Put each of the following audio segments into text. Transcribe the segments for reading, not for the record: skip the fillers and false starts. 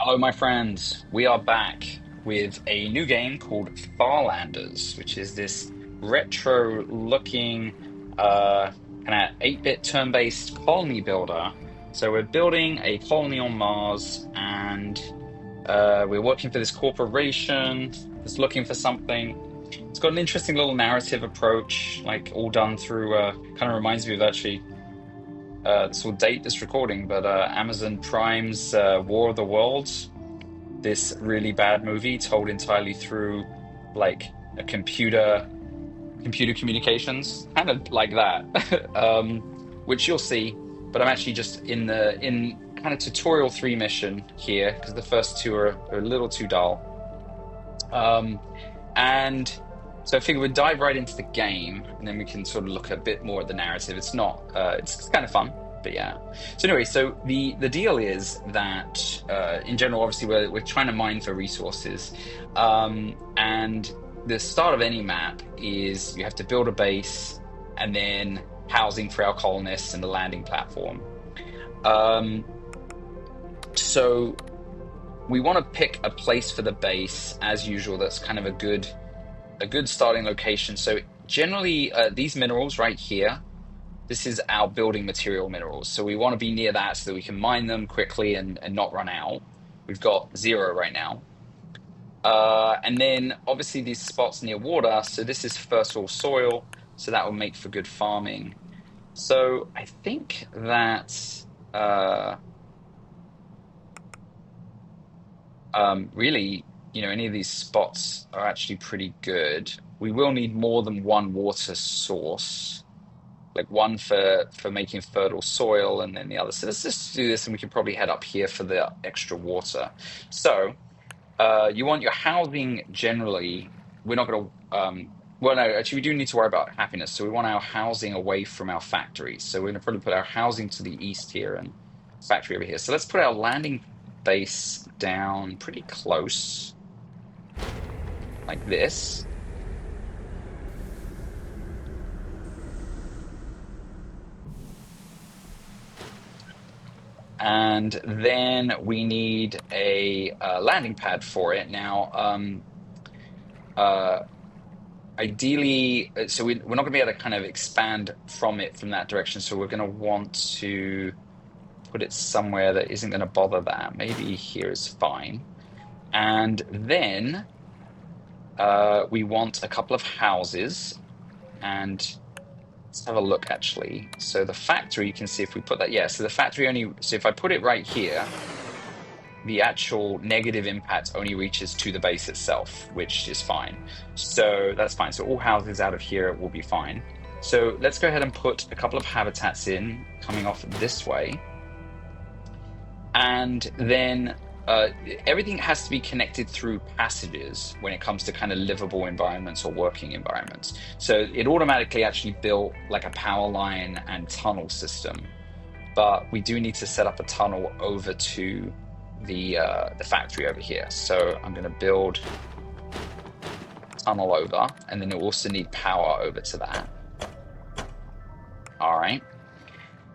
Hello, my friends. We are back with a new game called Farlanders, which is this retro-looking kind of 8-bit turn-based colony builder. So we're building a colony on Mars, and we're working for this corporation that's looking for something. It's got an interesting little narrative approach, like all done through. Kind of reminds me of actually. This will date this recording, but Amazon Prime's War of the Worlds, this really bad movie told entirely through like a computer communications, kind of like that, which you'll see. But I'm actually just in kind of tutorial 3 mission here because the first two are a little too dull. Um, and so I figured we'd dive right into the game, and then we can sort of look a bit more at the narrative. It's not, it's kind of fun, but yeah. So anyway, so the deal is that in general, obviously, we're trying to mine for resources, and the start of any map is you have to build a base, and then housing for our colonists and the landing platform. Um, so we want to pick a place for the base as usual. That's kind of a good starting location. So generally, these minerals right here, this is our building material minerals. So we want to be near that so that we can mine them quickly and not run out. We've got 0 right now. And then obviously these spots near water. So this is fertile soil. So that will make for good farming. So I think that really, any of these spots are actually pretty good. We will need more than one water source, like one for making fertile soil, and then the other. So let's just do this, and we can probably head up here for the extra water. So you want your housing generally. We're not going to. Well, no, actually, we do need to worry about happiness. So we want our housing away from our factories. So we're going to probably put our housing to the east here and factory over here. So let's put our landing base down pretty close, like this. And then we need a landing pad for it. Now, uh, ideally, so we're not going to be able to kind of expand from it from that direction. So we're going to want to put it somewhere that isn't going to bother that. Maybe here is fine. And then we want a couple of houses. And let's have a look, actually. So the factory, you can see if we put that. Yeah, so the factory only. So if I put it right here, the actual negative impact only reaches to the base itself, which is fine. So that's fine. So all houses out of here will be fine. So let's go ahead and put a couple of habitats in coming off this way. And then everything has to be connected through passages when it comes to kind of livable environments or working environments. So it automatically actually built like a power line and tunnel system, but we do need to set up a tunnel over to the factory over here. So I'm going to build a tunnel over, and then you'll also need power over to that. All right.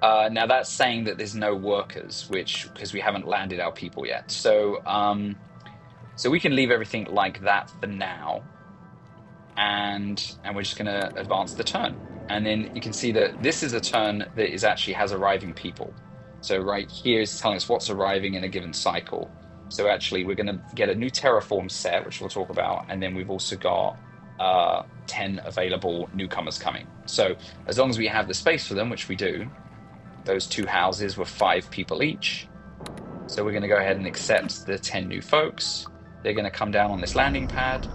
Now that's saying that there's no workers, because we haven't landed our people yet. So so we can leave everything like that for now, and we're just going to advance the turn. And then you can see that this is a turn that has arriving people. So right here is telling us what's arriving in a given cycle. So actually we're going to get a new Terraform set, which we'll talk about, and then we've also got 10 available newcomers coming. So as long as we have the space for them, which we do, those 2 houses were 5 people each. So we're going to go ahead and accept the 10 new folks. They're going to come down on this landing pad.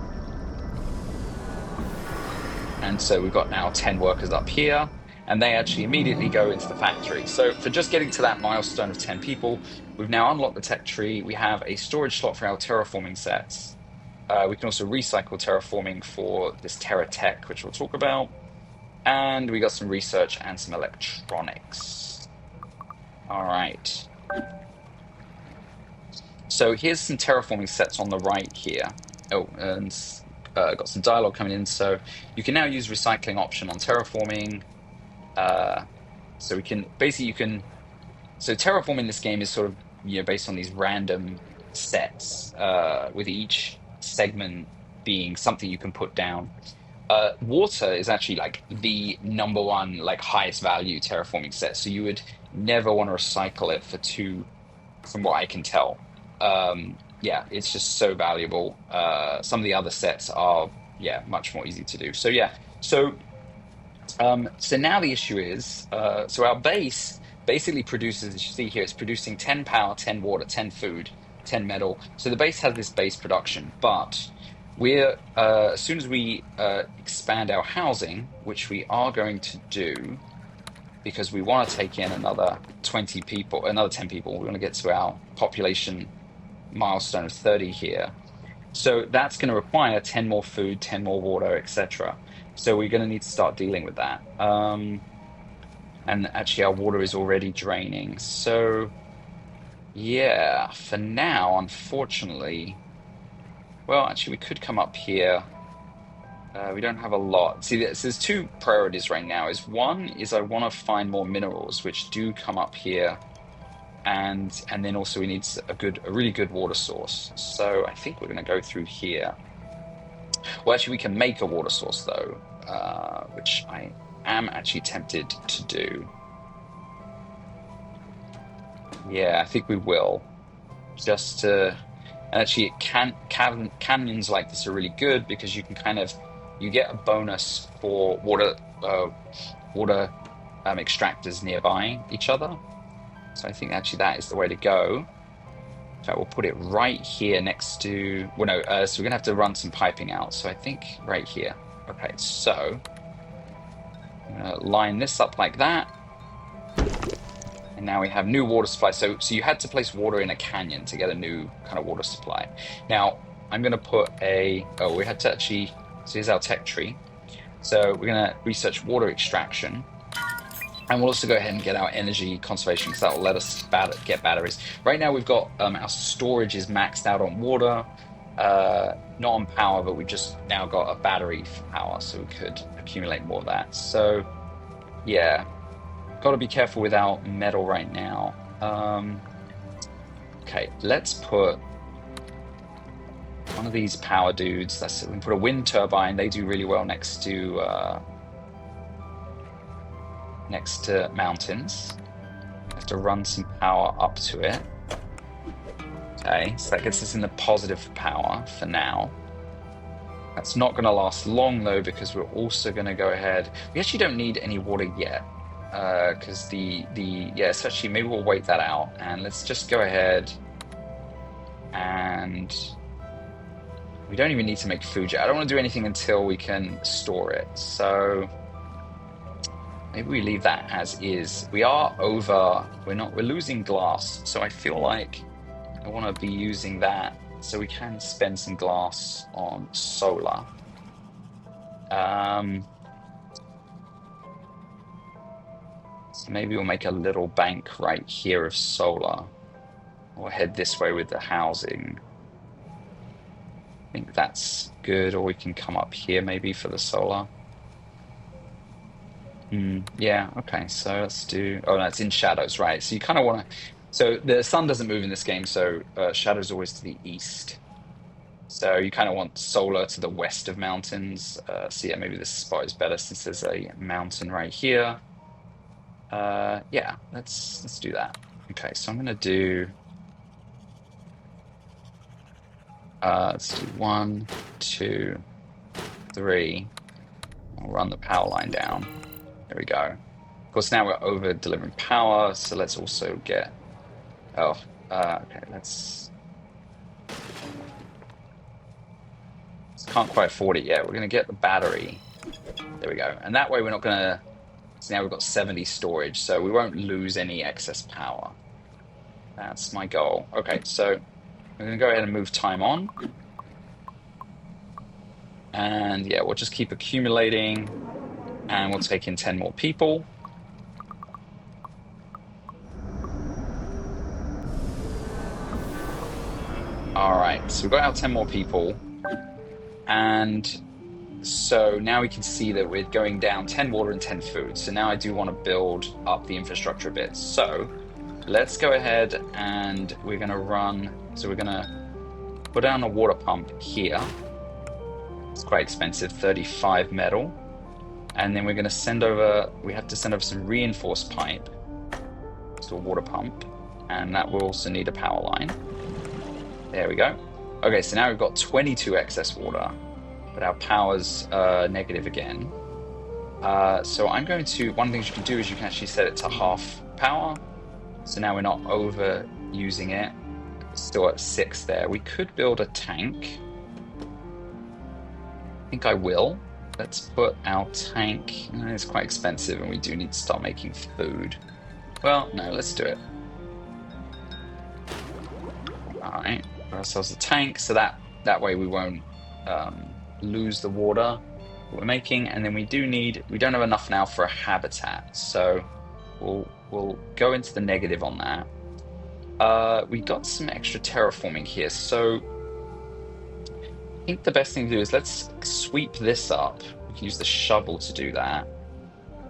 And so we've got now 10 workers up here, and they actually immediately go into the factory. So for just getting to that milestone of 10 people, we've now unlocked the tech tree. We have a storage slot for our terraforming sets. We can also recycle terraforming for this Terra Tech, which we'll talk about. And we got some research and some electronics. All right. So here's some terraforming sets on the right here. Oh, and got some dialogue coming in. So you can now use recycling option on terraforming. So we can basically so terraform in this game is sort of based on these random sets, with each segment being something you can put down. Water is actually like the number one, like highest value terraforming set. So you would never want to recycle it for two, from what I can tell. Yeah, it's just so valuable. Some of the other sets are, yeah, much more easy to do. So yeah, so now the issue is, so our base basically produces, as you see here, it's producing 10 power, 10 water, 10 food, 10 metal. So the base has this base production, but we're as soon as we expand our housing, which we are going to do, because we want to take in another 20 people, another 10 people. We want to get to our population milestone of 30 here. So that's going to require 10 more food, 10 more water, etc. So we're going to need to start dealing with that. And actually our water is already draining. So yeah, for now, unfortunately, well, actually we could come up here. We don't have a lot. See, there's two priorities right now. Is one is I want to find more minerals, which do come up here. And then also we need a really good water source. So I think we're going to go through here. Well, actually, we can make a water source though, which I am actually tempted to do. Yeah, I think we will. Just to, and actually, canyons like this are really good because you can you get a bonus for water extractors nearby each other. So I think actually that is the way to go. In fact, we'll put it right here next to, well, no, so we're gonna have to run some piping out. So I think right here. Okay, so I'm gonna line this up like that. And now we have new water supply. So you had to place water in a canyon to get a new kind of water supply. Now I'm gonna put we had to actually, so here's our tech tree. So we're gonna research water extraction. And we'll also go ahead and get our energy conservation because that will let us get batteries. Right now we've got our storage is maxed out on water, not on power, but we just now got a battery for power, so we could accumulate more of that. So yeah, got to be careful with our metal right now. Okay, let's put one of these power dudes. We can put a wind turbine. They do really well next to mountains. Have to run some power up to it. Okay, so that gets us in the positive power for now. That's not going to last long though, because we're also going to go ahead. We actually don't need any water yet, because so actually maybe we'll wait that out and let's just go ahead and we don't even need to make food yet. I don't want to do anything until we can store it. So maybe we leave that as is. We're losing glass. So I feel like I want to be using that so we can spend some glass on solar. So maybe we'll make a little bank right here of solar. Or head this way with the housing. I think that's good. Or we can come up here maybe for the solar. Yeah, okay, so let's do, oh no, it's in shadows, right? So you kind of want to, so the sun doesn't move in this game, so shadows always to the east. So you kind of want solar to the west of mountains. So yeah, maybe this spot is better since there's a mountain right here. Yeah, let's do that. Okay, so I'm gonna do, let's do 1, 2, 3. I'll run the power line down. There we go. Of course, now we're over delivering power, so let's also get, okay, can't quite afford it yet. We're going to get the battery. There we go. And that way we're not going to, so now we've got 70 storage, so we won't lose any excess power. That's my goal. Okay, so we're going to go ahead and move time on. And yeah, we'll just keep accumulating. And we'll take in 10 more people. All right, so we've got our 10 more people. And so now we can see that we're going down 10 water and 10 food. So now I do want to build up the infrastructure a bit. So let's go ahead and we're going to run. So we're going to put down a water pump here. It's quite expensive, 35 metal. And then we're going to send over, we have to send over some reinforced pipe to a water pump. And that will also need a power line. There we go. Okay, so now we've got 22 excess water, but our power's negative again. So I'm going to, one of the things you can do is you can actually set it to half power. So now we're not overusing it. It's still at 6 there. We could build a tank. I think I will. Let's put our tank. It's quite expensive and we do need to start making food. Well, no, let's do it. All right, put ourselves a tank so that way we won't lose the water we're making. And then we don't have enough now for a habitat, so we'll go into the negative on that. We got some extra terraforming here, so I think the best thing to do is let's sweep this up. We can use the shovel to do that.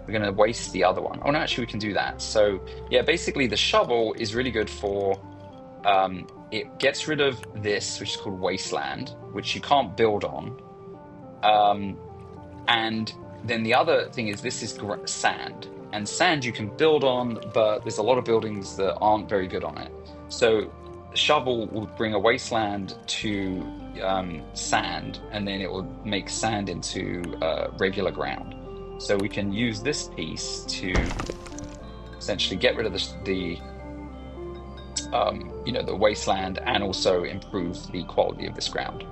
We're going to waste the other one. Oh no, actually we can do that. So yeah, basically the shovel is really good for it gets rid of this, which is called wasteland, which you can't build on. And then the other thing is this is sand. And sand you can build on, but there's a lot of buildings that aren't very good on it. So the shovel will bring a wasteland to sand, and then it will make sand into regular ground. So we can use this piece to essentially get rid of the the wasteland and also improve the quality of this ground.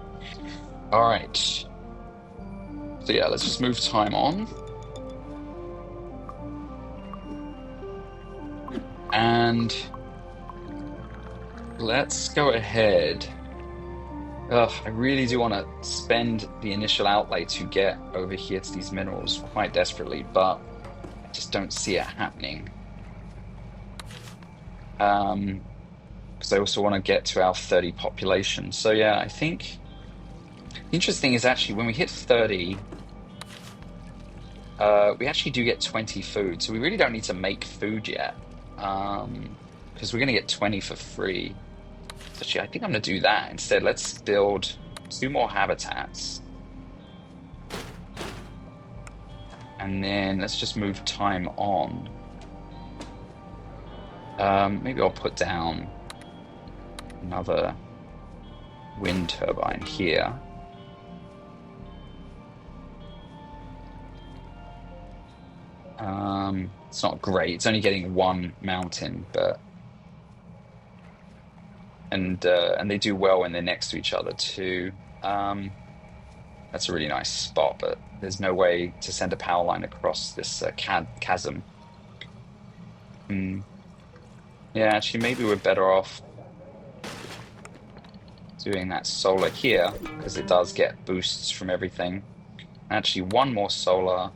All right. So yeah, let's just move time on. And let's go ahead. I really do want to spend the initial outlay to get over here to these minerals quite desperately, but I just don't see it happening. Because I also want to get to our 30 population. So yeah, I think the interesting is actually when we hit 30, we actually do get 20 food. So we really don't need to make food yet, because we're going to get 20 for free. So actually, I think I'm going to do that instead. Let's build 2 more habitats. And then let's just move time on. Maybe I'll put down another wind turbine here. It's not great. It's only getting 1 mountain, but and they do well when they're next to each other too. That's a really nice spot, but there's no way to send a power line across this chasm. Yeah, actually, maybe we're better off doing that solar here because it does get boosts from everything. Actually, 1 more solar,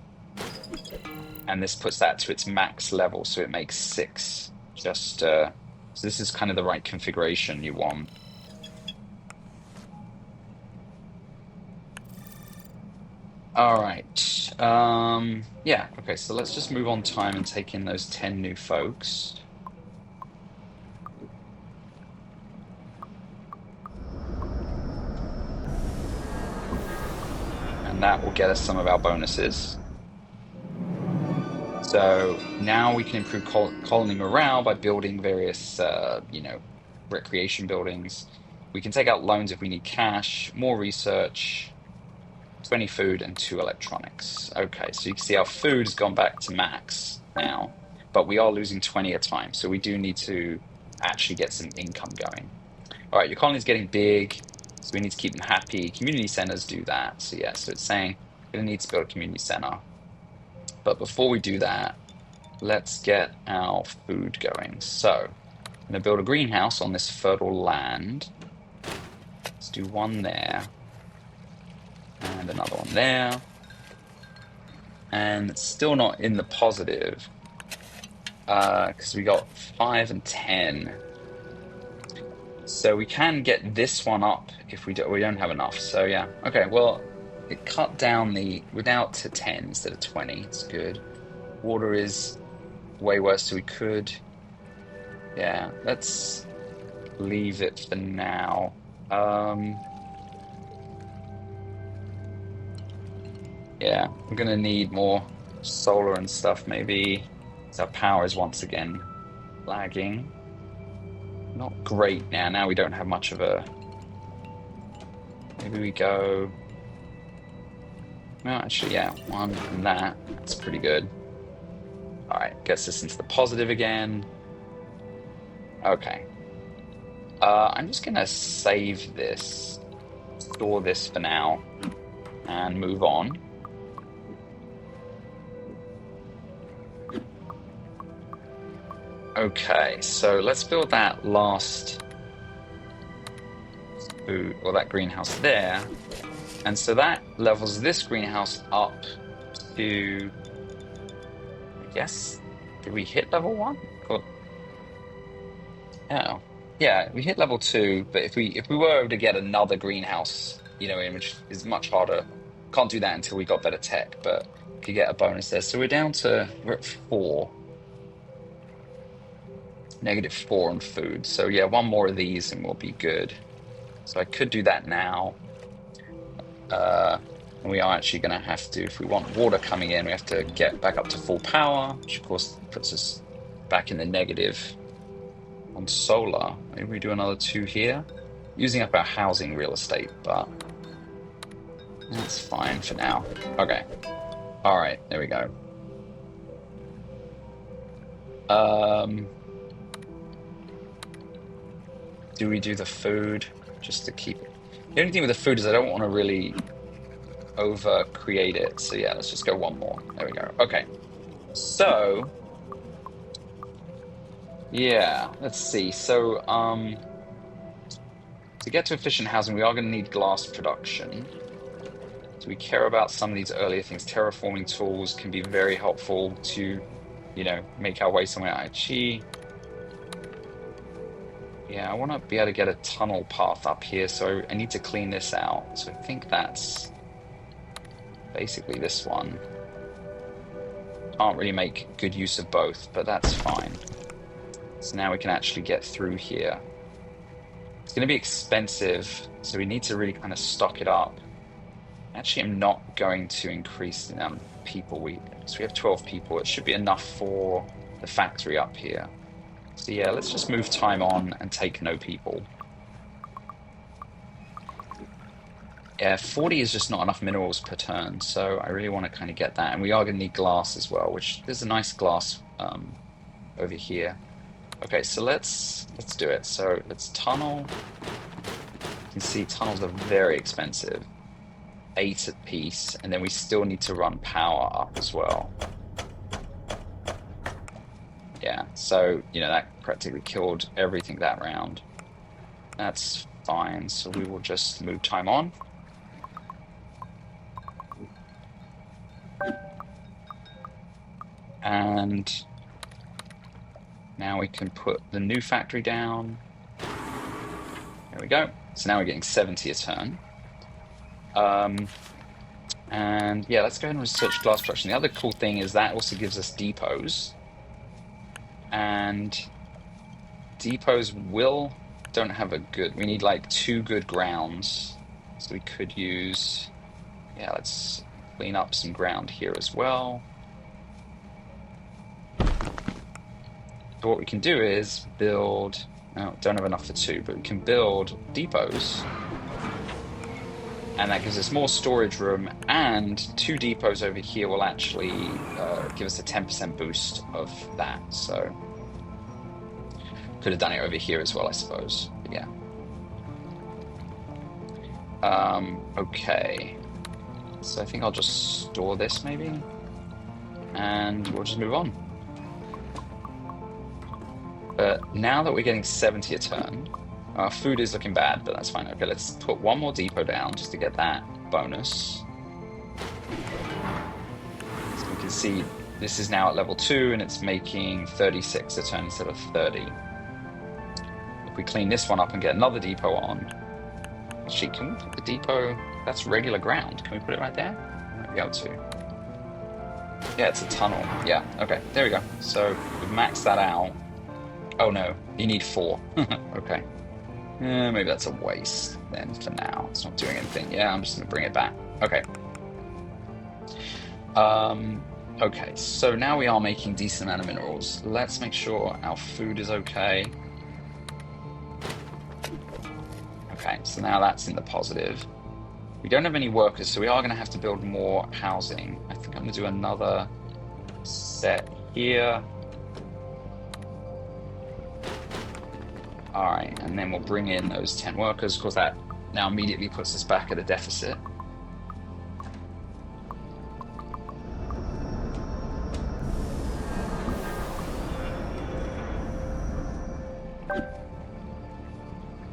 and this puts that to its max level, so it makes 6. Just so this is kind of the right configuration you want. All right. Yeah. Okay. So let's just move on time and take in those 10 new folks. And that will get us some of our bonuses. So now we can improve colony morale by building various, recreation buildings. We can take out loans if we need cash, more research, 20 food, and 2 electronics. Okay, so you can see our food has gone back to max now, but we are losing 20 a time. So we do need to actually get some income going. All right, your colony is getting big, so we need to keep them happy. Community centers do that. So yeah, so it's saying we're gonna need to build a community center. But before we do that, let's get our food going. So I'm gonna build a greenhouse on this fertile land. Let's do 1 there. And another 1 there. And it's still not in the positive because we got 5 and 10. So we can get this one up if we don't have enough. So yeah, okay. Well, it cut down we're now to 10 instead of 20. It's good. Water is way worse, so we could Yeah, let's leave it for now. Yeah, I'm gonna need more solar and stuff maybe. So our power is once again lagging. Not great now. Now we don't have much of a. Maybe we go. Well, actually, yeah, one and that. That's pretty good. All right, gets us into the positive again. Okay. I'm just gonna save this, store this for now, and move on. Okay, so let's build that last food or that greenhouse there. And so that levels this greenhouse up to, I guess, did we hit level 1? Or, oh, yeah, we hit level 2, but if we were able to get another greenhouse, in which is much harder, can't do that until we got better tech, but could get a bonus there. So we're at 4. -4 on food. So yeah, one more of these and we'll be good. So I could do that now. And we are actually going to have to, if we want water coming in, we have to get back up to full power, which of course puts us back in the negative on solar. Maybe we do another 2 here, using up our housing real estate, but that's fine for now. Okay. All right, there we go. Do we do the food just to keep it? The only thing with the food is I don't want to really over create it. So yeah, let's just go one more. There we go. Okay. So yeah, let's see. So to get to efficient housing, we are going to need glass production. So we care about some of these earlier things. Terraforming tools can be very helpful to, make our way somewhere. Actually, yeah, I want to be able to get a tunnel path up here, so I need to clean this out. So I think that's basically this one. Can't really make good use of both, but that's fine. So now we can actually get through here. It's going to be expensive, so we need to really kind of stock it up. Actually, I'm not going to increase the number of people so we have 12 people. It should be enough for the factory up here. So yeah, let's just move time on and take no people. Yeah, 40 is just not enough minerals per turn, so I really want to kind of get that. And we are going to need glass as well, which there's a nice glass over here. Okay, so let's do it. So let's tunnel. You can see tunnels are very expensive. 8 a piece, and then we still need to run power up as well. Yeah, so that practically killed everything that round. That's fine. So we will just move time on. And now we can put the new factory down. There we go. So now we're getting 70 a turn. And yeah, let's go ahead and research glass production. The other cool thing is that also gives us depots. And depots don't have we need like 2 good grounds. So we could use, yeah, let's clean up some ground here as well. So what we can do is build, don't have enough for 2, but we can build depots. And that gives us more storage room, and 2 depots over here will actually give us a 10% boost of that. So could have done it over here as well, I suppose. But yeah. Okay. So I think I'll just store this maybe, and we'll just move on. But now that we're getting 70 a turn, our food is looking bad, but that's fine. Okay, let's put 1 more depot down just to get that bonus. So we can see this is now at level 2, and it's making 36 a turn instead of 30. If we clean this one up and get another depot on, actually, can we put the depot? That's regular ground. Can we put it right there? I might be able to. Yeah, it's a tunnel. Yeah, okay, there we go. So we've maxed that out. Oh no, you need 4. Okay. Maybe that's a waste then for now. It's not doing anything. Yeah, I'm just gonna bring it back. Okay. Okay, so now we are making decent amount of minerals. Let's make sure our food is okay. Okay, so now that's in the positive. We don't have any workers, so we are going to have to build more housing. I think I'm going to do another set here. All right, and then we'll bring in those 10 workers. Of course, that now immediately puts us back at a deficit.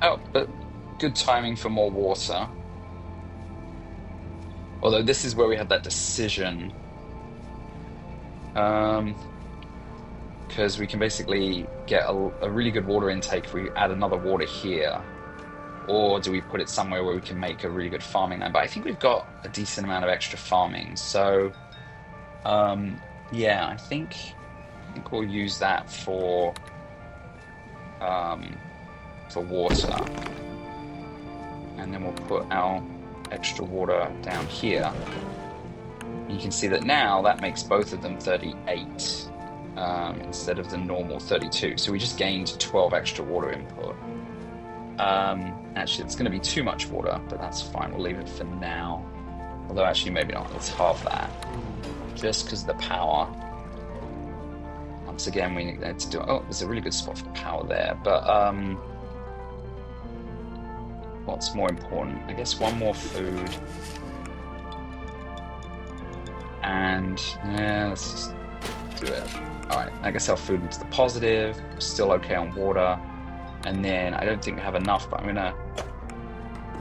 Oh, but good timing for more water. Although this is where we have that decision. Because we can basically get a really good water intake if we add another water here. Or do we put it somewhere where we can make a really good farming land? But I think we've got a decent amount of extra farming. So, yeah, I think we'll use that for water. And then we'll put our extra water down here. You can see that now that makes both of them 38 instead of the normal 32. So we just gained 12 extra water input. Actually, it's going to be too much water, but that's fine. We'll leave it for now. Although actually, maybe not. Let's halve that. Just because of the power. Once again, we need to do... Oh, there's a really good spot for power there. But what's more important? I guess one more food. And yeah, let's just do it. All right, I guess our food is the positive. Still okay on water. And then I don't think we have enough, but I'm gonna...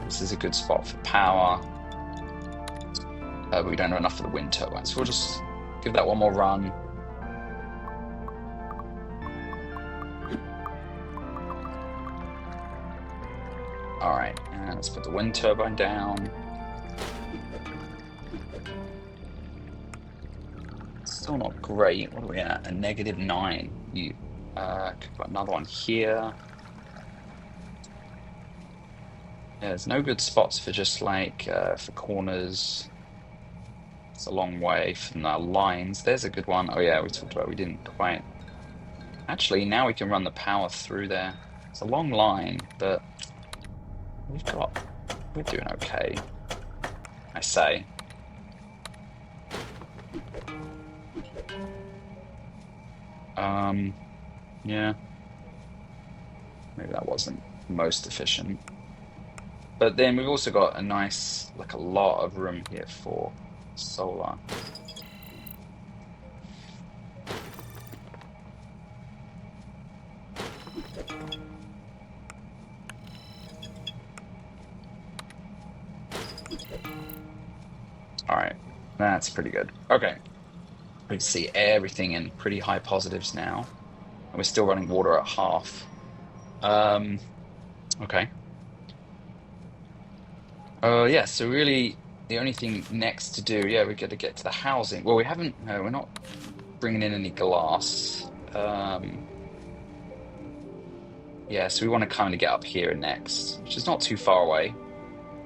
This is a good spot for power. But we don't have enough for the wind turbine. So we'll just give that one more run. All right, and let's put the wind turbine down. Still not great. What are we at? A -9. You could put another one here. Yeah, there's no good spots for just like for corners. It's a long way from the lines. There's a good one. Oh yeah, we talked about we didn't quite. Actually, now we can run the power through there. It's a long line, but we're doing okay, I say. Yeah. Maybe that wasn't most efficient. But then we've also got a nice, like a lot of room here for solar. All right, that's pretty good. Okay, we can see everything in pretty high positives now. And we're still running water at half. Okay. Yeah, so really the only thing next to do, yeah, we got to get to the housing. Well, no, we're not bringing in any glass. Yeah, so we want to kind of get up here next, which is not too far away.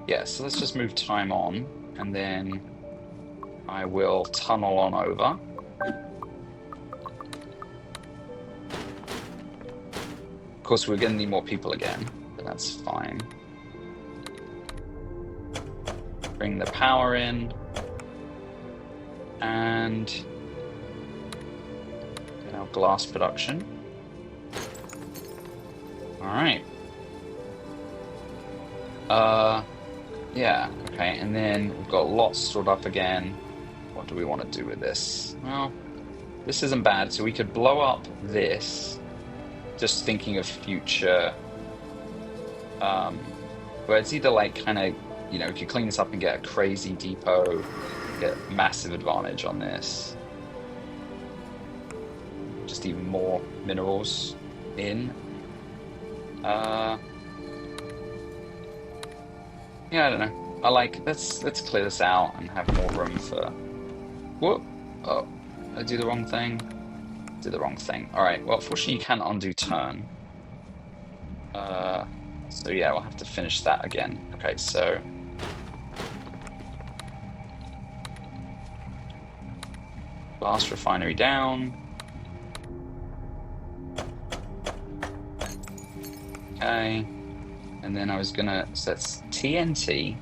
Yeah, so let's just move time on, and then I will tunnel on over. Of course, we're going to need more people again, but that's fine. Bring the power in, and get our glass production. All right. Yeah, okay, and then we've got lots stored up again. What do we want to do with this? Well, this isn't bad, so we could blow up this, just thinking of future, but it's either like kind of, you know, we could clean this up and get a crazy depot, get massive advantage on this. Just even more minerals in. Yeah, I don't know. Let's clear this out and have more room for... Whoop! Oh, did I do the wrong thing? Did the wrong thing. All right, well, fortunately you can undo turn. So yeah, we'll have to finish that again. Okay, so last refinery down. Okay, and then I was gonna, so that's TNT,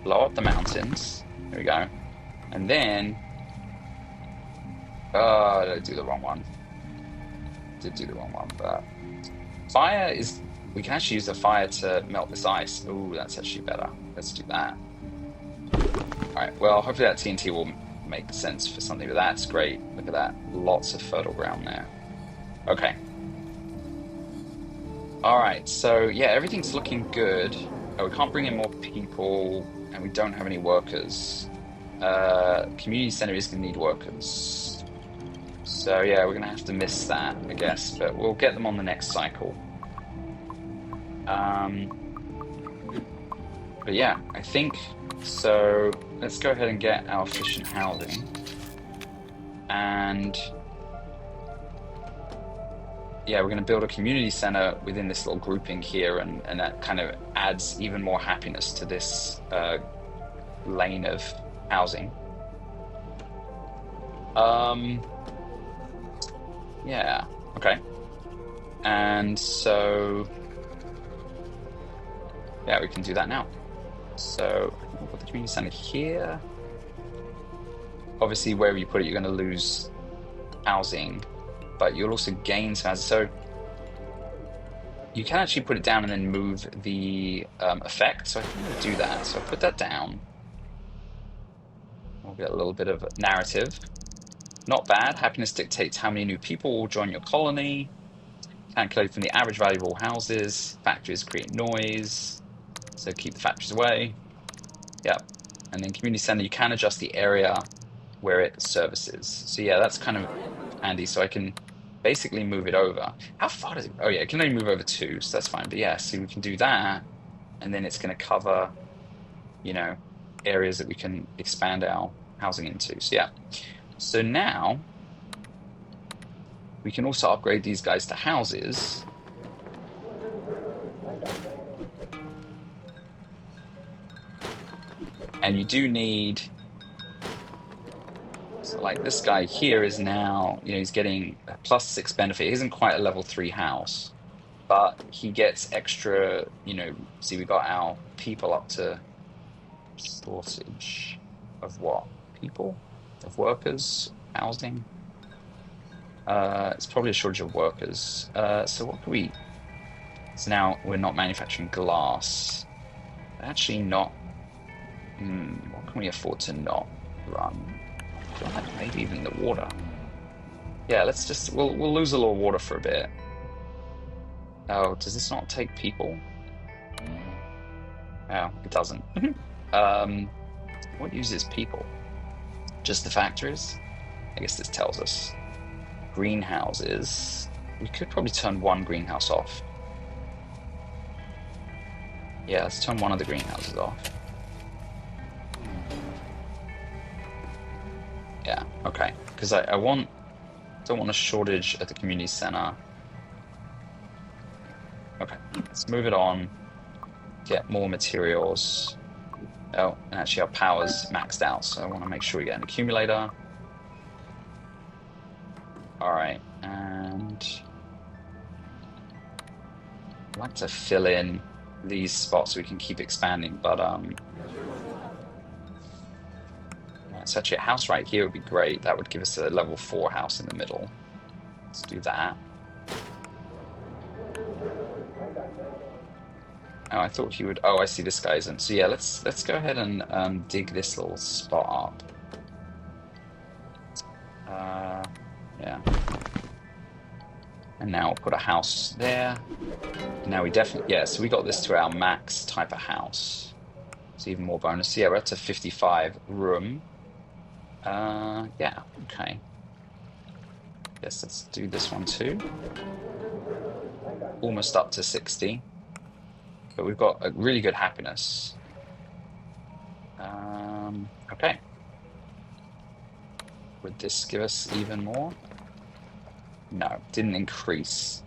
blow up the mountains. There we go. And then, did I do the wrong one? Did do the wrong one, but fire is, we can actually use the fire to melt this ice. Oh, that's actually better. Let's do that. All right, well, hopefully that TNT will make sense for something, but that's great. Look at that. Lots of fertile ground there. Okay. All right, so yeah, everything's looking good. Oh, we can't bring in more people, and we don't have any workers. Community center is going to need workers. So yeah, we're going to have to miss that, I guess, but we'll get them on the next cycle. But yeah, I think so. Let's go ahead and get our efficient housing. And yeah, we're going to build a community center within this little grouping here, and that kind of adds even more happiness to this lane of housing. Yeah, okay. And so yeah, we can do that now. So we'll put the community center here. Obviously, wherever you put it, you're going to lose housing, but you'll also gain some housing. So you can actually put it down and then move the effect. So I think we'll do that. So I'll put that down. We'll get a little bit of narrative. Not bad. Happiness dictates how many new people will join your colony. Calculate from the average value of all houses. Factories create noise, so keep the factories away. Yep. And then community center, you can adjust the area where it services. So yeah, that's kind of handy. So I can basically move it over. How far does it? Oh yeah, it can only move over 2, so that's fine. But yeah, so we can do that, and then it's going to cover, areas that we can expand our housing into. So yeah. So now we can also upgrade these guys to houses. And you do need, so like this guy here is now, he's getting a +6 benefit. He isn't quite a level 3 house, but he gets extra, see, we got our people up to shortage of what? People? Of workers? Housing? It's probably a shortage of workers. So what can we, so now we're not manufacturing glass. Actually not, what can we afford to not run? Maybe even the water. Yeah, let's just, we'll lose a little water for a bit. Oh, does this not take people? Oh, it doesn't. What uses people? Just the factories? I guess this tells us. Greenhouses. We could probably turn one greenhouse off. Yeah, let's turn one of the greenhouses off. Yeah, okay. Because I don't want a shortage at the community center. Okay, let's move it on. Get more materials. Oh, and actually our power's maxed out, so I want to make sure we get an accumulator. All right, and I'd like to fill in these spots so we can keep expanding, but it's actually a house right here would be great. That would give us a level 4 house in the middle. Let's do that. Oh, I thought he would. Oh, I see this guy isn't. So yeah, let's go ahead and dig this little spot up. Yeah. And now we'll put a house there. Now we definitely, yeah, so we got this to our max type of house. It's even more bonus. So yeah, we're up to 55 room. Yeah, okay. Yes, let's do this one too. Almost up to 60. But we've got a really good happiness. Okay. Would this give us even more? No, didn't increase.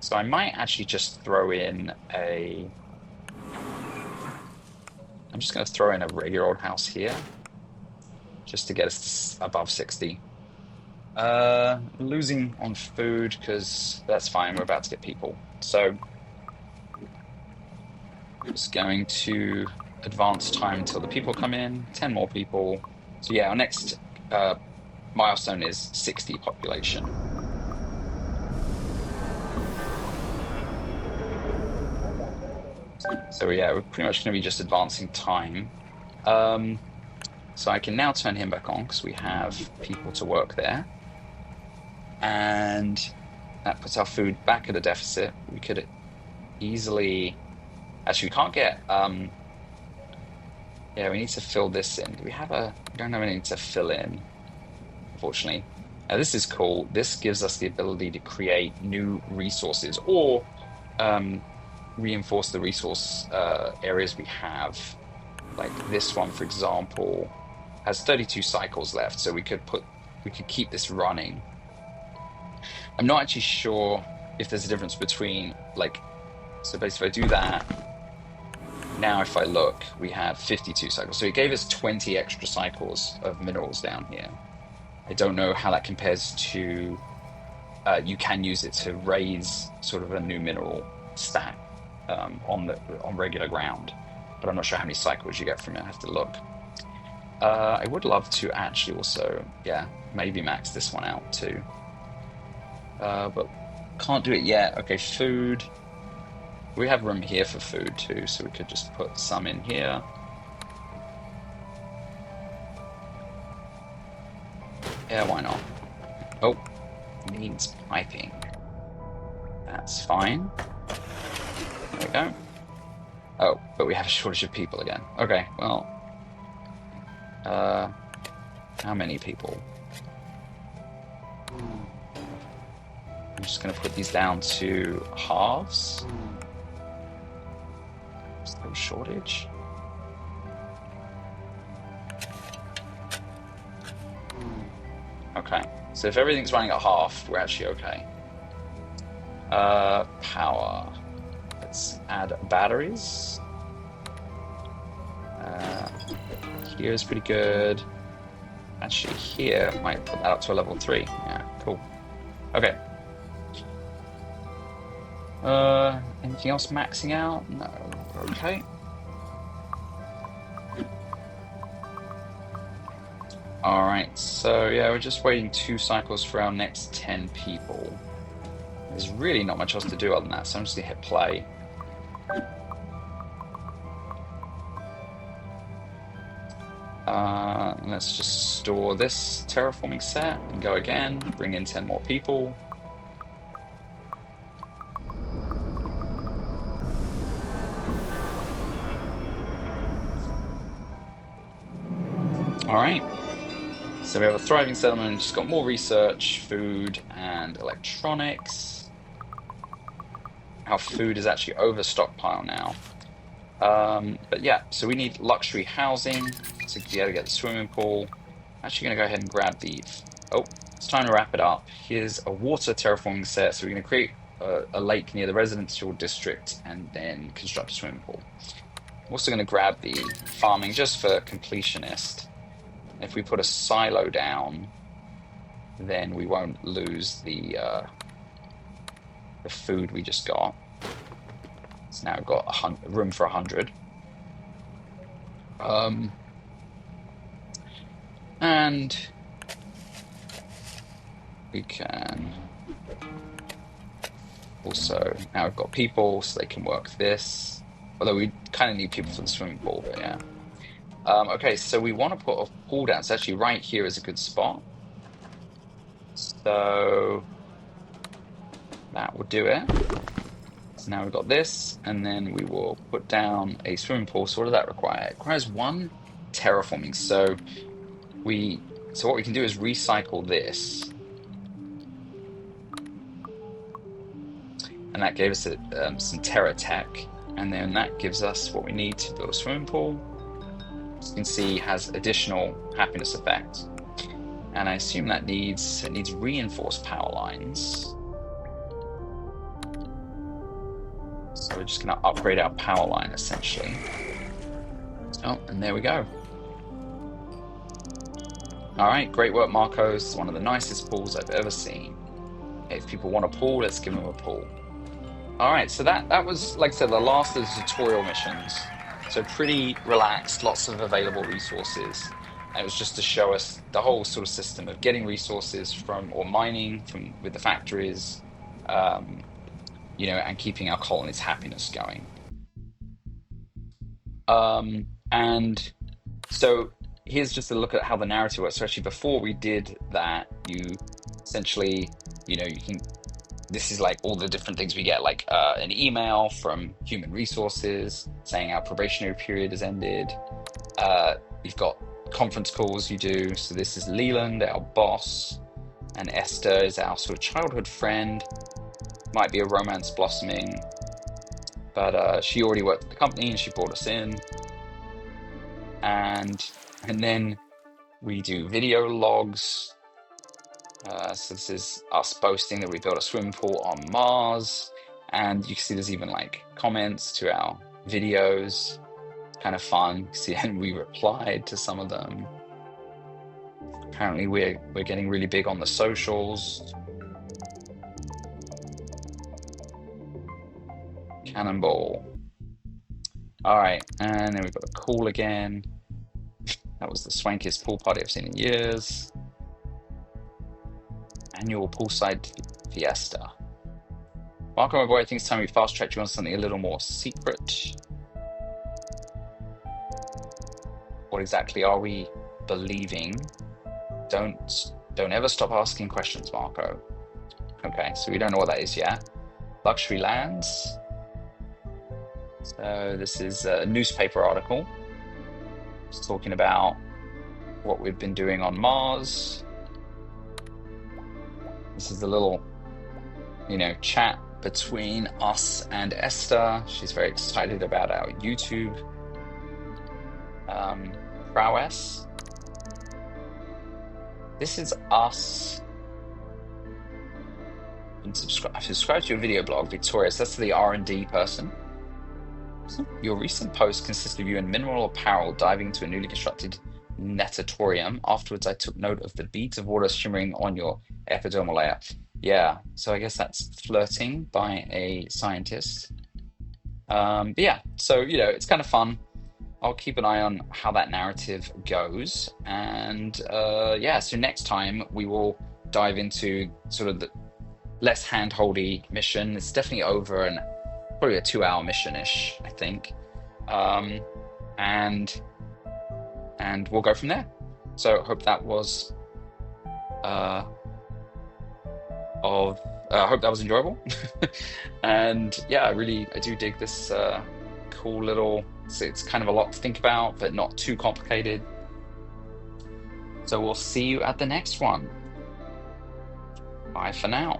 So I might actually just throw in a... I'm just going to throw in a regular old house here, just to get us to above 60. Losing on food, because that's fine. We're about to get people. So just going to advance time until the people come in. 10 more people. So yeah, our next milestone is 60 population. So yeah, we're pretty much going to be just advancing time. So I can now turn him back on because we have people to work there. And that puts our food back at a deficit. We could easily... Actually, we can't get... Yeah, we need to fill this in. Do we have a... We don't have anything to fill in, unfortunately. Now, this is cool. This gives us the ability to create new resources or reinforce the resource areas we have. Like this one, for example, has 32 cycles left, so we could keep this running. I'm not actually sure if there's a difference between so basically if I do that, now if I look, we have 52 cycles. So it gave us 20 extra cycles of minerals down here. I don't know how that compares to, you can use it to raise sort of a new mineral stack on regular ground, but I'm not sure how many cycles you get from it. I have to look. I would love to actually also, yeah, maybe max this one out too. But can't do it yet. Okay, food. We have room here for food too, so we could just put some in here. Yeah, why not? Oh, needs piping. That's fine. There we go. Oh, but we have a shortage of people again. Okay, well, how many people? I'm just going to put these down to halves. Still shortage. Okay, so if everything's running at half, we're actually okay. Power. Let's add batteries. Here is pretty good. Actually, here might put that up to a level 3. Yeah, cool. Okay. Anything else maxing out? No. Okay. All right. So yeah, we're just waiting 2 cycles for our next 10 people. There's really not much else to do other than that, so I'm just gonna hit play. Let's just store this terraforming set and go again, bring in 10 more people. All right, so we have a thriving settlement, just got more research, food, and electronics. Our food is actually over stockpile now. But yeah, so we need luxury housing to be able to get the swimming pool. Actually gonna go ahead and grab the... Oh, it's time to wrap it up. Here's a water terraforming set. So we're gonna create a lake near the residential district and then construct a swimming pool. I'm also gonna grab the farming just for completionist. If we put a silo down, then we won't lose the food we just got. So now we've got room for 100. And we can also, now we've got people, so they can work this. Although we kind of need people for the swimming pool, but yeah. Okay, so we want to put a pool down. So actually right here is a good spot. So that will do it. So now we've got this, and then we will put down a swimming pool. So what does that require? It requires 1 terraforming. So what we can do is recycle this. And that gave us some Terra tech. And then that gives us what we need to build a swimming pool. As you can see, has additional happiness effects. And I assume that it needs reinforced power lines. So we're just going to upgrade our power line essentially. Oh, and there we go. All right, great work, Marco. This is one of the nicest pools I've ever seen. Okay, if people want a pool, let's give them a pool. All right, so that was, like I said, the last of the tutorial missions. So pretty relaxed, lots of available resources. And it was just to show us the whole sort of system of getting resources from, or mining from with the factories, you know, and keeping our colony's happiness going. And so here's just a look at how the narrative works. So actually, before we did that, you essentially, you know, you can, this is like all the different things we get, like an email from human resources saying our probationary period has ended. You've got conference calls you do. So this is Leland, our boss, and Esther is our sort of childhood friend. Might be a romance blossoming, but she already worked at the company and she brought us in. And then we do video logs. So this is us boasting that we built a swimming pool on Mars. And you can see there's even like comments to our videos. It's kind of fun. See, and we replied to some of them. Apparently we're getting really big on the socials. Cannonball. All right, and then we've got a call again. That was the swankiest pool party I've seen in years. Annual poolside fiesta. Marco, my boy, I think it's time we fast-tracked you on something a little more secret. What exactly are we believing? Don't ever stop asking questions, Marco. Okay, so we don't know what that is yet. Luxury lands. So this is a newspaper article. It's talking about what we've been doing on Mars. This is the little, you know, chat between us and Esther. She's very excited about our YouTube prowess. This is us. And subscribe to your video blog, Victorious. That's the R&D person. Your recent post consisted of you in mineral apparel diving into a newly constructed natatorium. Afterwards, I took note of the beads of water shimmering on your epidermal layer. Yeah, so I guess that's flirting by a scientist. But yeah, so, you know, it's kind of fun. I'll keep an eye on how that narrative goes. And yeah, so next time we will dive into sort of the less hand-holdy mission. It's definitely over and probably a 2-hour mission-ish, I think. And we'll go from there. So hope that was I hope that was enjoyable. And yeah, I do dig this cool little, it's kind of a lot to think about, but not too complicated. So we'll see you at the next one. Bye for now.